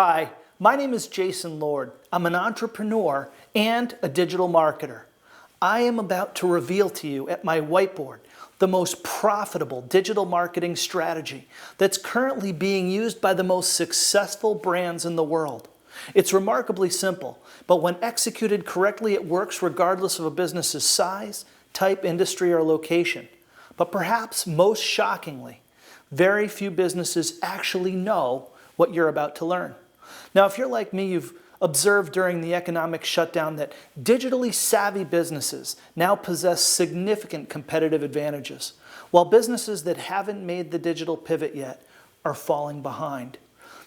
Hi, my name is Jason Lord. I'm an entrepreneur and a digital marketer. I am about to reveal to you at my whiteboard the most profitable digital marketing strategy that's currently being used by the most successful brands in the world. It's remarkably simple, but when executed correctly, it works regardless of a business's size, type, industry, or location. But perhaps most shockingly, very few businesses actually know what you're about to learn. Now, if you're like me, you've observed during the economic shutdown that digitally savvy businesses now possess significant competitive advantages, while businesses that haven't made the digital pivot yet are falling behind.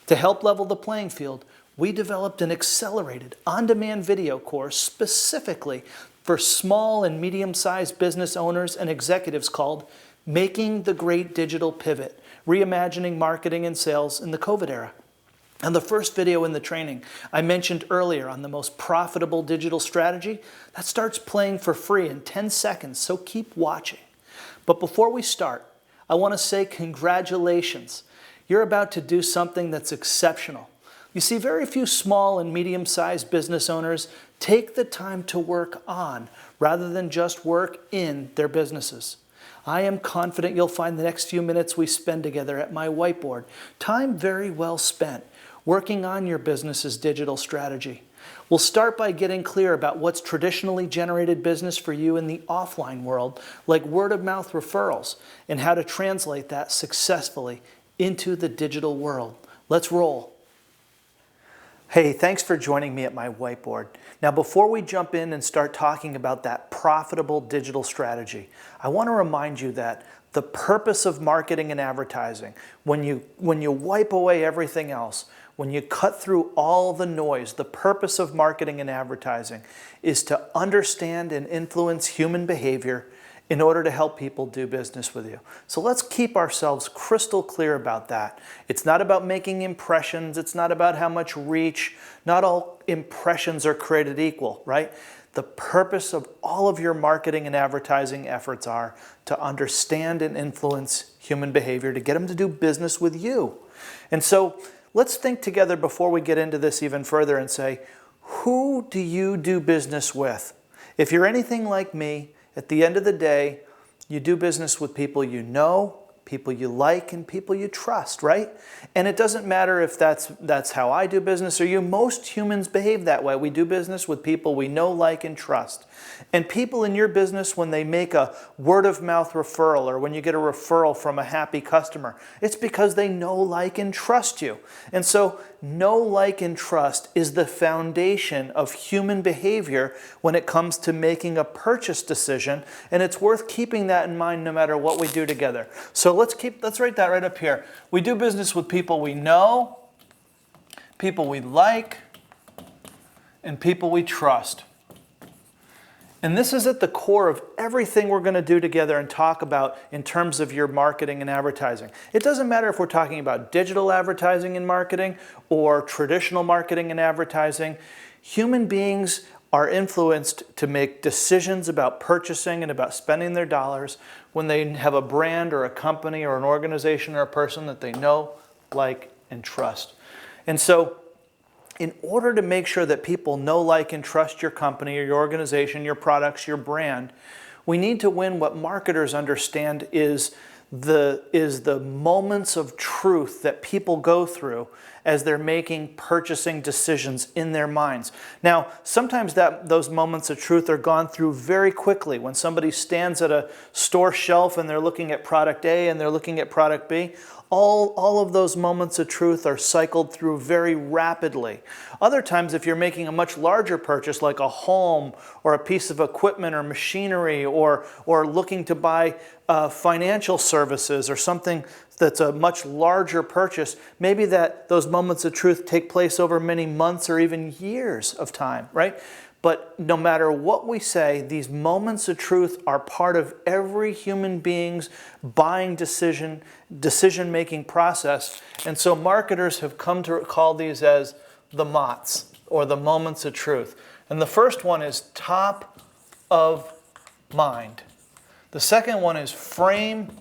To help level the playing field, we developed an accelerated, on-demand video course specifically for small and medium-sized business owners and executives called Making the Great Digital Pivot, Reimagining Marketing and Sales in the COVID Era. And the first video in the training I mentioned earlier on the most profitable digital strategy, that starts playing for free in 10 seconds, so keep watching. But before we start, I want to say congratulations. You're about to do something that's exceptional. You see, very few small and medium-sized business owners take the time to work on rather than just work in their businesses. I am confident you'll find the next few minutes we spend together at my whiteboard time very well spent working on your business's digital strategy. We'll start by getting clear about what's traditionally generated business for you in the offline world, like word-of-mouth referrals, and how to translate that successfully into the digital world. Let's roll. Hey, thanks for joining me at my whiteboard. Now, before we jump in and start talking about that profitable digital strategy, I want to remind you that the purpose of marketing and advertising, when you wipe away everything else, when you cut through all the noise, the purpose of marketing and advertising is to understand and influence human behavior in order to help people do business with you. So let's keep ourselves crystal clear about that. It's not about making impressions. It's not about how much reach. Not all impressions are created equal, right? The purpose of all of your marketing and advertising efforts are to understand and influence human behavior, to get them to do business with you. And so let's think together before we get into this even further and say, who do you do business with? If you're anything like me, at the end of the day, you do business with people you know, people you like, and people you trust, right? And it doesn't matter if that's how I do business or you. Most humans behave that way. We do business with people we know, like, and trust. And people in your business, when they make a word-of-mouth referral or when you get a referral from a happy customer, it's because they know, like, and trust you. And so know, like, and trust is the foundation of human behavior when it comes to making a purchase decision, and it's worth keeping that in mind no matter what we do together. So let's write that right up here. We do business with people we know, people we like, and people we trust. And this is at the core of everything we're going to do together and talk about in terms of your marketing and advertising. It doesn't matter if we're talking about digital advertising and marketing or traditional marketing and advertising. Human beings are influenced to make decisions about purchasing and about spending their dollars when they have a brand or a company or an organization or a person that they know, like, and trust. And so in order to make sure that people know, like, and trust your company or your organization, your products, your brand, we need to win what marketers understand is the moments of truth that people go through as they're making purchasing decisions in their minds. Now, sometimes those moments of truth are gone through very quickly. When somebody stands at a store shelf and they're looking at product A and they're looking at product B, all of those moments of truth are cycled through very rapidly. Other times, if you're making a much larger purchase like a home or a piece of equipment or machinery or looking to buy financial services or something that's a much larger purchase, maybe those moments of truth take place over many months or even years of time, right? But no matter what we say, these moments of truth are part of every human being's buying decision-making process. And so marketers have come to call these as the MOTS, or the moments of truth. And the first one is top of mind. The second one is frame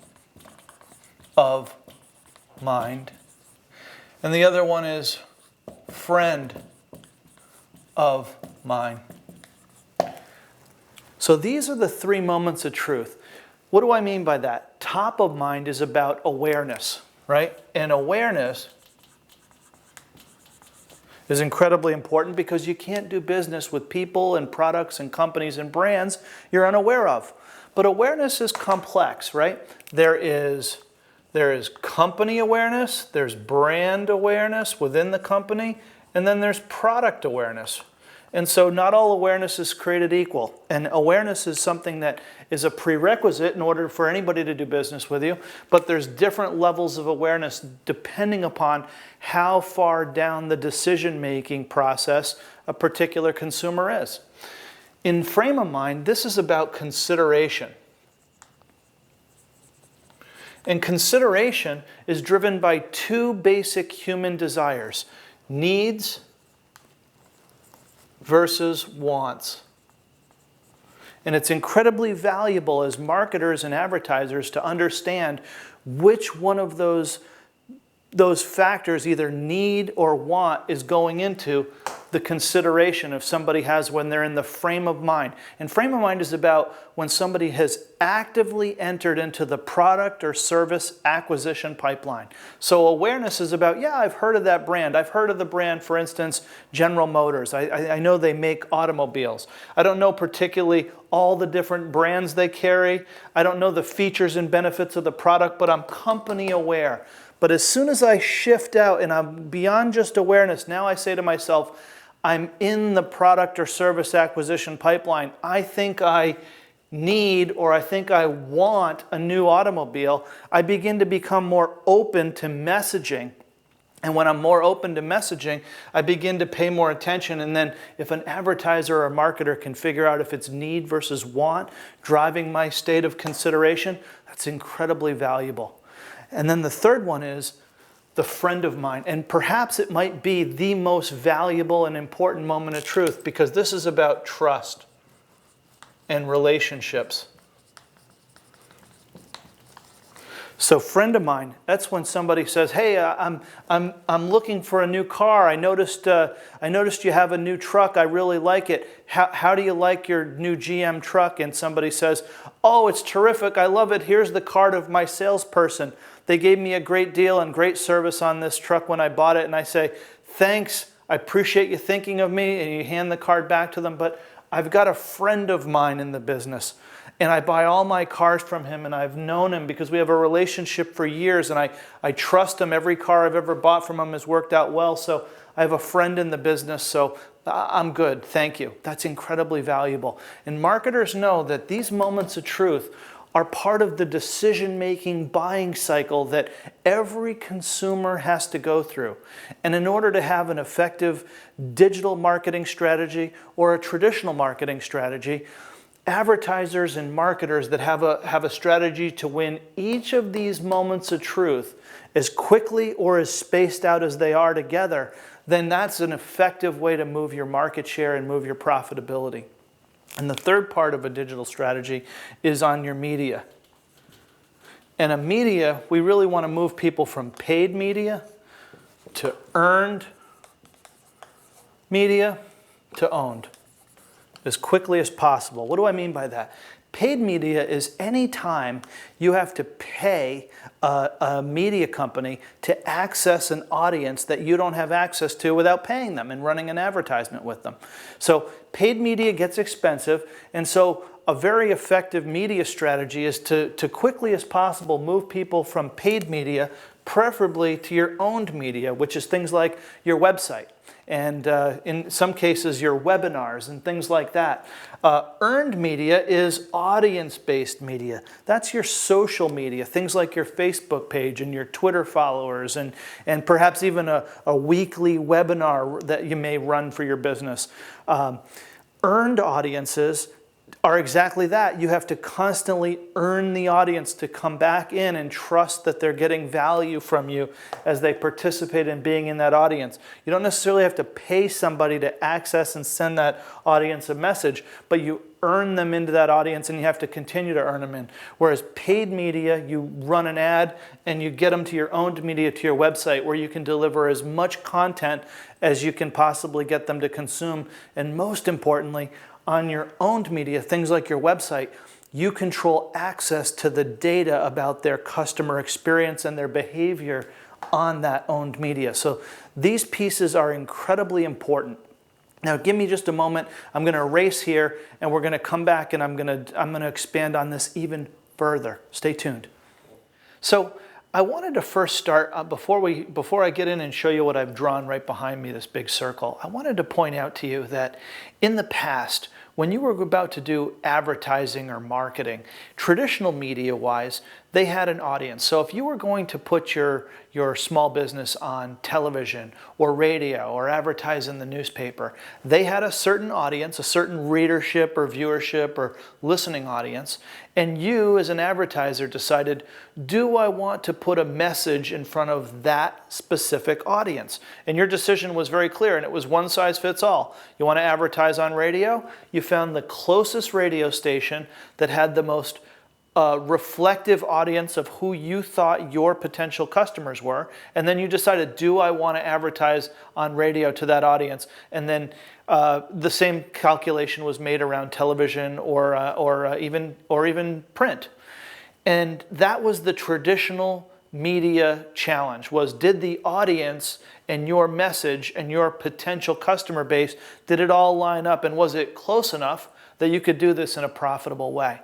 of mind. And the other one is friend of mine. So these are the 3 moments of truth. What do I mean by that? Top of mind is about awareness, right? And awareness is incredibly important because you can't do business with people and products and companies and brands you're unaware of. But awareness is complex, right? There is company awareness, there's brand awareness within the company, and then there's product awareness. And so not all awareness is created equal. And awareness is something that is a prerequisite in order for anybody to do business with you. But there's different levels of awareness depending upon how far down the decision-making process a particular consumer is. In frame of mind, this is about consideration. And consideration is driven by 2 basic human desires: needs versus wants. And it's incredibly valuable as marketers and advertisers to understand which one of those factors, either need or want, is going into the consideration if somebody has when they're in the frame of mind. And frame of mind is about when somebody has actively entered into the product or service acquisition pipeline. So awareness is about, yeah, I've heard of that brand. I've heard of the brand, for instance, General Motors. I know they make automobiles. I don't know particularly all the different brands they carry. I don't know the features and benefits of the product, but I'm company aware. But as soon as I shift out and I'm beyond just awareness, now I say to myself, I'm in the product or service acquisition pipeline. I think I need or I think I want a new automobile. I begin to become more open to messaging. And when I'm more open to messaging, I begin to pay more attention. And then if an advertiser or a marketer can figure out if it's need versus want driving my state of consideration, that's incredibly valuable. And then the third one is the friend of mine. And perhaps it might be the most valuable and important moment of truth, because this is about trust and relationships. So friend of mine, that's when somebody says, hey, I'm looking for a new car. I noticed you have a new truck. I really like it. How do you like your new GM truck? And somebody says, oh, it's terrific. I love it. Here's the card of my salesperson. They gave me a great deal and great service on this truck when I bought it. And I say, thanks. I appreciate you thinking of me. And you hand the card back to them. But I've got a friend of mine in the business. And I buy all my cars from him, and I've known him because we have a relationship for years, and I trust him. Every car I've ever bought from him has worked out well, so I have a friend in the business, so I'm good, thank you. That's incredibly valuable. And marketers know that these moments of truth are part of the decision-making buying cycle that every consumer has to go through. And in order to have an effective digital marketing strategy or a traditional marketing strategy, advertisers and marketers that have a strategy to win each of these moments of truth as quickly or as spaced out as they are together, then that's an effective way to move your market share and move your profitability. And the third part of a digital strategy is on your media. And a media, we really want to move people from paid media to earned media to owned as quickly as possible. What do I mean by that? Paid media is any time you have to pay a media company to access an audience that you don't have access to without paying them and running an advertisement with them. So paid media gets expensive, and so a very effective media strategy is to quickly as possible move people from paid media, preferably to your owned media, which is things like your website. And in some cases, your webinars and things like that. Earned media is audience-based media. That's your social media, things like your Facebook page and your Twitter followers, and perhaps even a weekly webinar that you may run for your business. Earned audiences are exactly that. You have to constantly earn the audience to come back in and trust that they're getting value from you as they participate in being in that audience. You don't necessarily have to pay somebody to access and send that audience a message, but you earn them into that audience and you have to continue to earn them in. Whereas paid media, you run an ad and you get them to your owned media, to your website, where you can deliver as much content as you can possibly get them to consume. And most importantly, on your owned media, things like your website, you control access to the data about their customer experience and their behavior on that owned media. So these pieces are incredibly important. Now give me just a moment. I'm going to erase here and we're going to come back and I'm going to expand on this even further. Stay tuned. So I wanted to first start, before I get in and show you what I've drawn right behind me, this big circle, I wanted to point out to you that in the past, when you were about to do advertising or marketing, traditional media-wise, they had an audience. So if you were going to put your small business on television or radio or advertise in the newspaper, they had a certain audience, a certain readership or viewership or listening audience, and you as an advertiser decided, do I want to put a message in front of that specific audience? And your decision was very clear, and it was one size fits all. You want to advertise on radio? You found the closest radio station that had the most reflective audience of who you thought your potential customers were, and then you decided, do I want to advertise on radio to that audience? And then the same calculation was made around television or even print. And that was the traditional media challenge, was did the audience and your message and your potential customer base, did it all line up, and was it close enough that you could do this in a profitable way?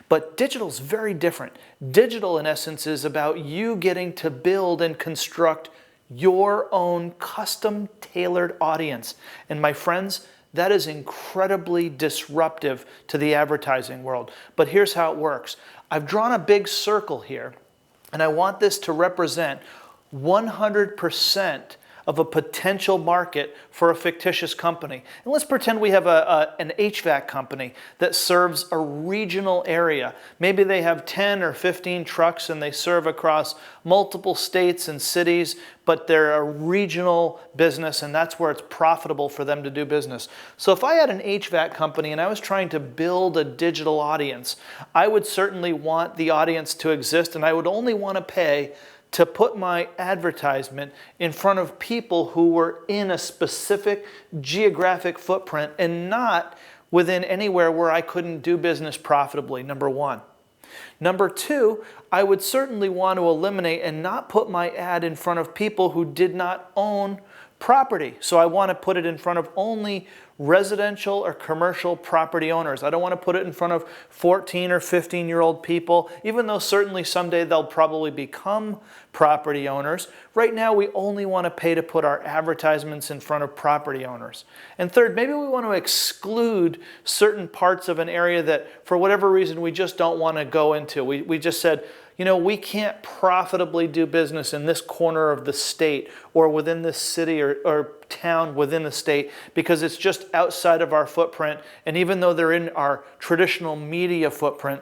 But digital is very different. Digital, in essence, is about you getting to build and construct your own custom-tailored audience. And my friends, that is incredibly disruptive to the advertising world. But here's how it works. I've drawn a big circle here, and I want this to represent 100% of a potential market for a fictitious company. And let's pretend we have an HVAC company that serves a regional area. Maybe they have 10 or 15 trucks and they serve across multiple states and cities, but they're a regional business and that's where it's profitable for them to do business. So if I had an HVAC company and I was trying to build a digital audience, I would certainly want the audience to exist, and I would only want to pay to put my advertisement in front of people who were in a specific geographic footprint and not within anywhere where I couldn't do business profitably, number one. Number two, I would certainly want to eliminate and not put my ad in front of people who did not own property. So I want to put it in front of only residential or commercial property owners. I don't want to put it in front of 14 or 15-year-old people, even though certainly someday they'll probably become property owners. Right now, we only want to pay to put our advertisements in front of property owners. And third, maybe we want to exclude certain parts of an area that, for whatever reason, we just don't want to go into. We just said, you know, we can't profitably do business in this corner of the state or within this city or town within the state because it's just outside of our footprint. And even though they're in our traditional media footprint,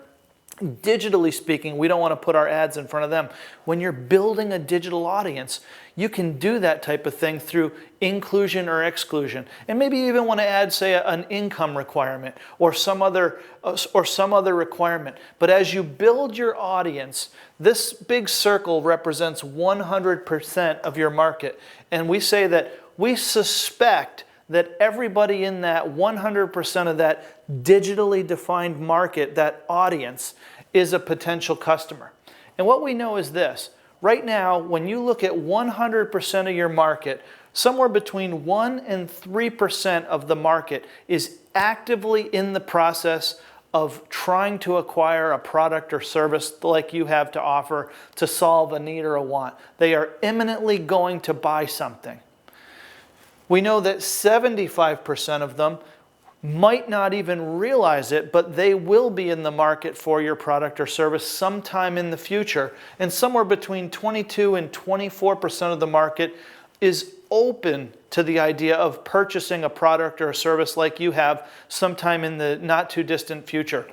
digitally speaking, we don't want to put our ads in front of them. When you're building a digital audience, you can do that type of thing through inclusion or exclusion. And maybe you even want to add, say, an income requirement or some other requirement. But as you build your audience, this big circle represents 100% of your market. And we say that we suspect that everybody in that 100% of that digitally defined market, that audience, is a potential customer. And what we know is this. Right now, when you look at 100% of your market, somewhere between 1 and 3% of the market is actively in the process of trying to acquire a product or service like you have to offer to solve a need or a want. They are imminently going to buy something. We know that 75% of them might not even realize it, but they will be in the market for your product or service sometime in the future. And somewhere between 22 and 24% of the market is open to the idea of purchasing a product or a service like you have sometime in the not too distant future.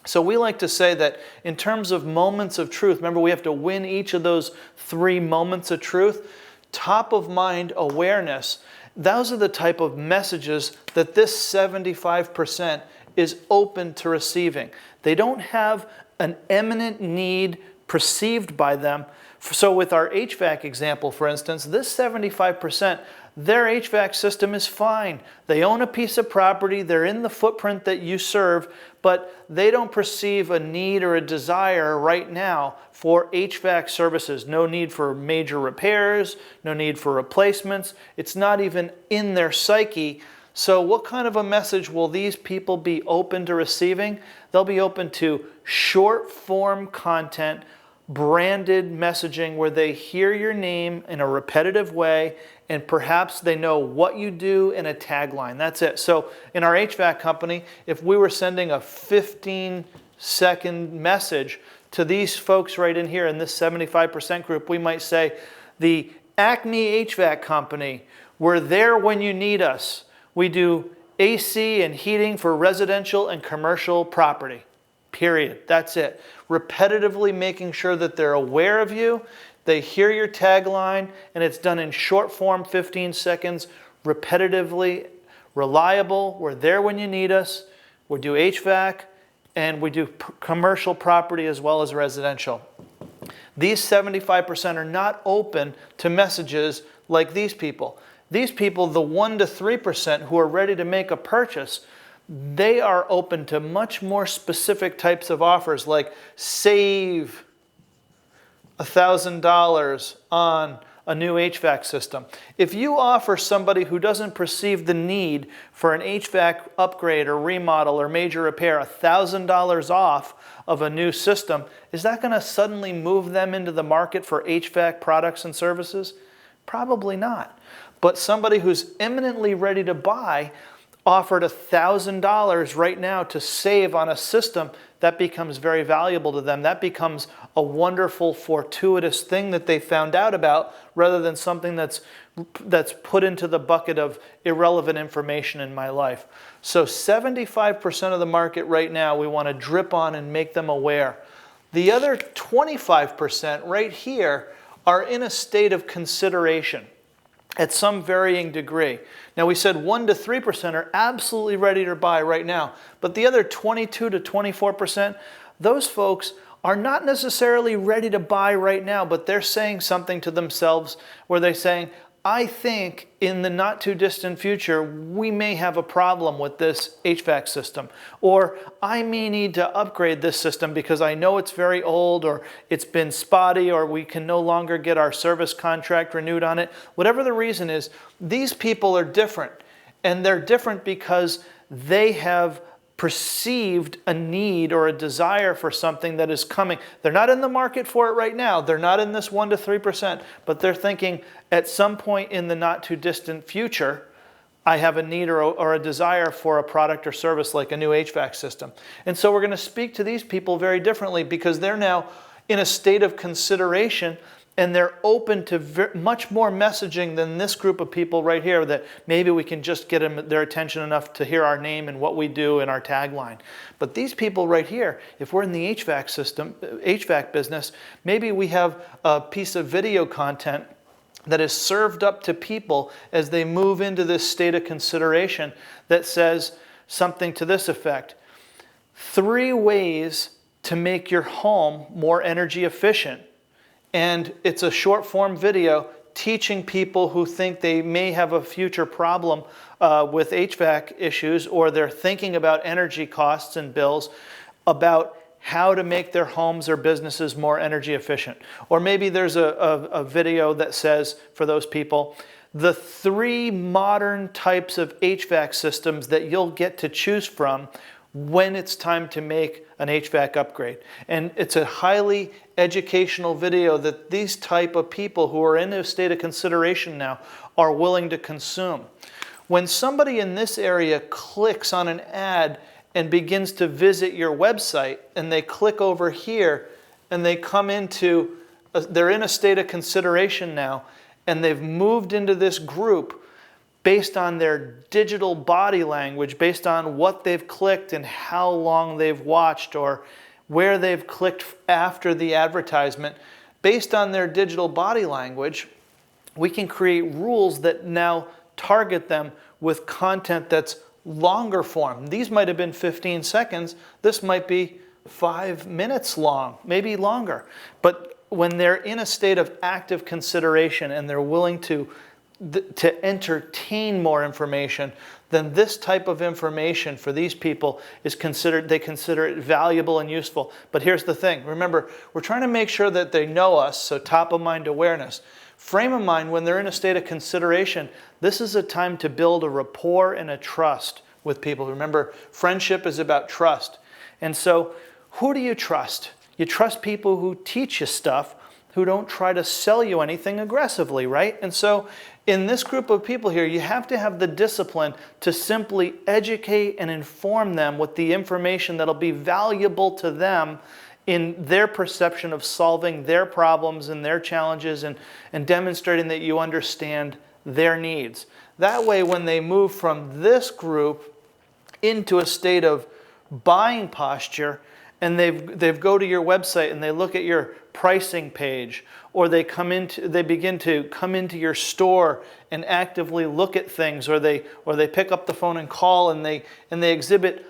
So we like to say that in terms of moments of truth, remember we have to win each of those 3 moments of truth, top of mind awareness, those are the type of messages that this 75% is open to receiving. They don't have an imminent need perceived by them. So with our HVAC example, for instance, this 75%, their HVAC system is fine. They own a piece of property, they're in the footprint that you serve, but they don't perceive a need or a desire right now for HVAC services. No need for major repairs, no need for replacements. It's not even in their psyche. So what kind of a message will these people be open to receiving? They'll be open to short form content, branded messaging where they hear your name in a repetitive way and perhaps they know what you do in a tagline. That's it. So in our HVAC company, if we were sending a 15-second message to these folks right in here in this 75% group, we might say, the Acme HVAC company, we're there when you need us. We do AC and heating for residential and commercial property. Period. That's it. Repetitively making sure that they're aware of you, they hear your tagline, and it's done in short form, 15 seconds, repetitively, reliable. We're there when you need us. We do HVAC, and we do commercial property as well as residential. These 75% are not open to messages like these people. These people, the 1 to 3% who are ready to make a purchase, they are open to much more specific types of offers like save $1,000 on a new HVAC system. If you offer somebody who doesn't perceive the need for an HVAC upgrade or remodel or major repair $1,000 off of a new system, is that going to suddenly move them into the market for HVAC products and services? Probably not. But somebody who's imminently ready to buy offered $1,000 right now to save on a system, that becomes very valuable to them. That becomes a wonderful, fortuitous thing that they found out about rather than something that's put into the bucket of irrelevant information in my life. So 75% of the market right now, we want to drip on and make them aware. The other 25% right here are in a state of consideration at some varying degree. Now we said 1 to 3% are absolutely ready to buy right now, but the other 22 to 24%, those folks are not necessarily ready to buy right now, but they're saying something to themselves where they're saying, I think in the not too distant future, we may have a problem with this HVAC system, or I may need to upgrade this system because I know it's very old or it's been spotty or we can no longer get our service contract renewed on it. Whatever the reason is, these people are different, and they're different because they have perceived a need or a desire for something that is coming. They're not in the market for it right now. They're not in this 1 to 3%, but they're thinking at some point in the not too distant future, I have a need or a desire for a product or service like a new HVAC system. And so we're going to speak to these people very differently because they're now in a state of consideration and they're open to much more messaging than this group of people right here that maybe we can just get their attention enough to hear our name and what we do and our tagline. But these people right here, if we're in the HVAC business, maybe we have a piece of video content that is served up to people as they move into this state of consideration that says something to this effect. 3 ways to make your home more energy efficient. And it's a short form video teaching people who think they may have a future problem with HVAC issues, or they're thinking about energy costs and bills, about how to make their homes or businesses more energy efficient. Or maybe there's a video that says, for those people, the 3 modern types of HVAC systems that you'll get to choose from when it's time to make an HVAC upgrade. And it's a highly educational video that these type of people who are in a state of consideration now are willing to consume. When somebody in this area clicks on an ad and begins to visit your website, and they click over here and they come into, they're in a state of consideration now, and they've moved into this group based on their digital body language, based on what they've clicked and how long they've watched or where they've clicked after the advertisement. Based on their digital body language, we can create rules that now target them with content that's longer form. These might have been 15 seconds. This might be 5 minutes long, maybe longer. But when they're in a state of active consideration and they're willing to entertain more information, then this type of information for these people is they consider it valuable and useful. But here's the thing. Remember, we're trying to make sure that they know us, so top of mind awareness. Frame of mind, when they're in a state of consideration, this is a time to build a rapport and a trust with people. Remember, friendship is about trust. And so, who do you trust? You trust people who teach you stuff, who don't try to sell you anything aggressively, right? And so, in this group of people here, you have to have the discipline to simply educate and inform them with the information that'll be valuable to them in their perception of solving their problems and their challenges and demonstrating that you understand their needs. That way, when they move from this group into a state of buying posture, and they go to your website and they look at your pricing page, or they begin to come into your store and actively look at things, or they pick up the phone and call, and they exhibit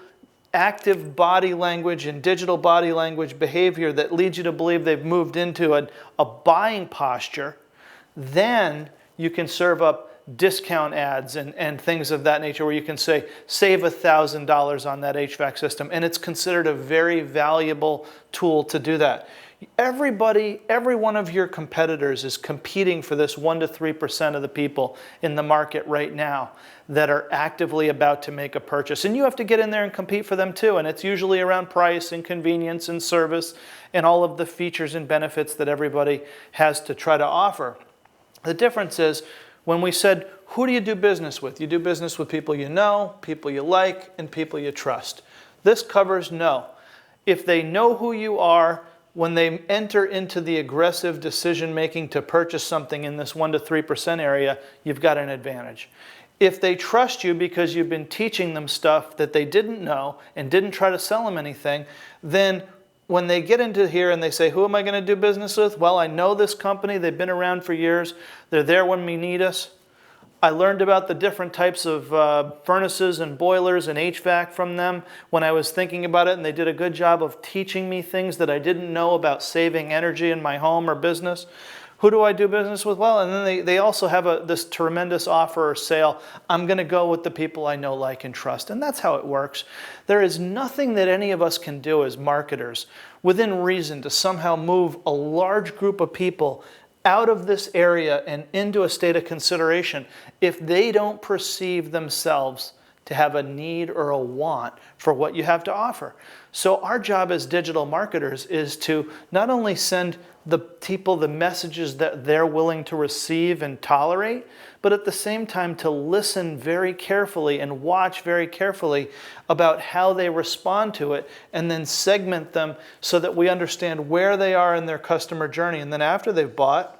active body language and digital body language behavior that leads you to believe they've moved into a buying posture, then you can serve up discount ads and things of that nature where you can say, save $1,000 on that HVAC system. And it's considered a very valuable tool to do that. Every one of your competitors is competing for this 1 to 3% of the people in the market right now that are actively about to make a purchase. And you have to get in there and compete for them too. And it's usually around price and convenience and service and all of the features and benefits that everybody has to try to offer. The difference is, when we said, who do you do business with? You do business with people you know, people you like, and people you trust. This covers know. If they know who you are, when they enter into the aggressive decision making to purchase something in this 1 to 3% area, you've got an advantage. If they trust you because you've been teaching them stuff that they didn't know and didn't try to sell them anything, then when they get into here and they say, who am I going to do business with? Well, I know this company. They've been around for years. They're there when we need us. I learned about the different types of furnaces and boilers and HVAC from them when I was thinking about it, and they did a good job of teaching me things that I didn't know about saving energy in my home or business. Who do I do business with? Well, and then they also have this tremendous offer or sale. I'm going to go with the people I know, like, and trust. And that's how it works. There is nothing that any of us can do as marketers within reason to somehow move a large group of people out of this area and into a state of consideration if they don't perceive themselves to have a need or a want for what you have to offer. So our job as digital marketers is to not only send the people the messages that they're willing to receive and tolerate, but at the same time to listen very carefully and watch very carefully about how they respond to it, and then segment them so that we understand where they are in their customer journey. And then after they've bought,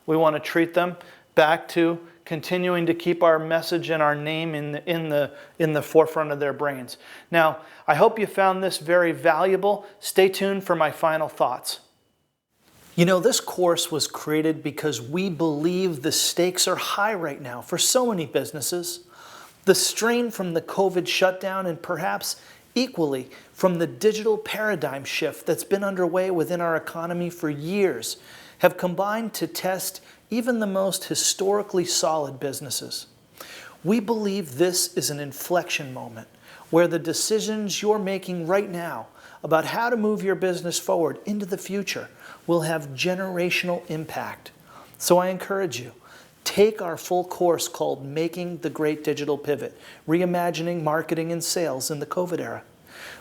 we want to treat them back to continuing to keep our message and our name in the forefront of their brains. Now, I hope you found this very valuable. Stay tuned for my final thoughts. You know, this course was created because we believe the stakes are high right now for so many businesses. The strain from the COVID shutdown, and perhaps equally from the digital paradigm shift that's been underway within our economy for years, have combined to test even the most historically solid businesses. We believe this is an inflection moment where the decisions you're making right now about how to move your business forward into the future will have generational impact. So I encourage you, take our full course called Making the Great Digital Pivot, Reimagining Marketing and Sales in the COVID Era.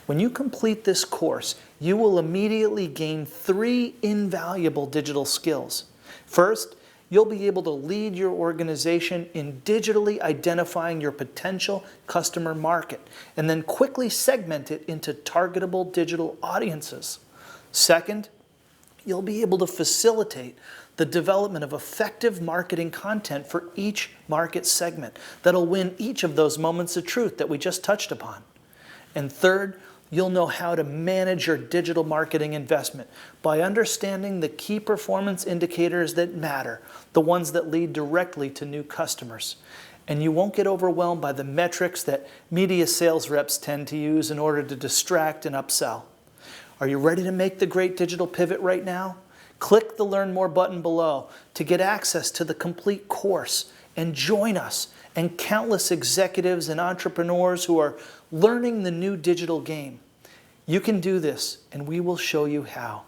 When you complete this course, you will immediately gain 3 invaluable digital skills. First, you'll be able to lead your organization in digitally identifying your potential customer market and then quickly segment it into targetable digital audiences. Second, you'll be able to facilitate the development of effective marketing content for each market segment that'll win each of those moments of truth that we just touched upon. And third, you'll know how to manage your digital marketing investment by understanding the key performance indicators that matter, the ones that lead directly to new customers. And you won't get overwhelmed by the metrics that media sales reps tend to use in order to distract and upsell. Are you ready to make the great digital pivot right now? Click the Learn More button below to get access to the complete course and join us and countless executives and entrepreneurs who are learning the new digital game. You can do this, and we will show you how.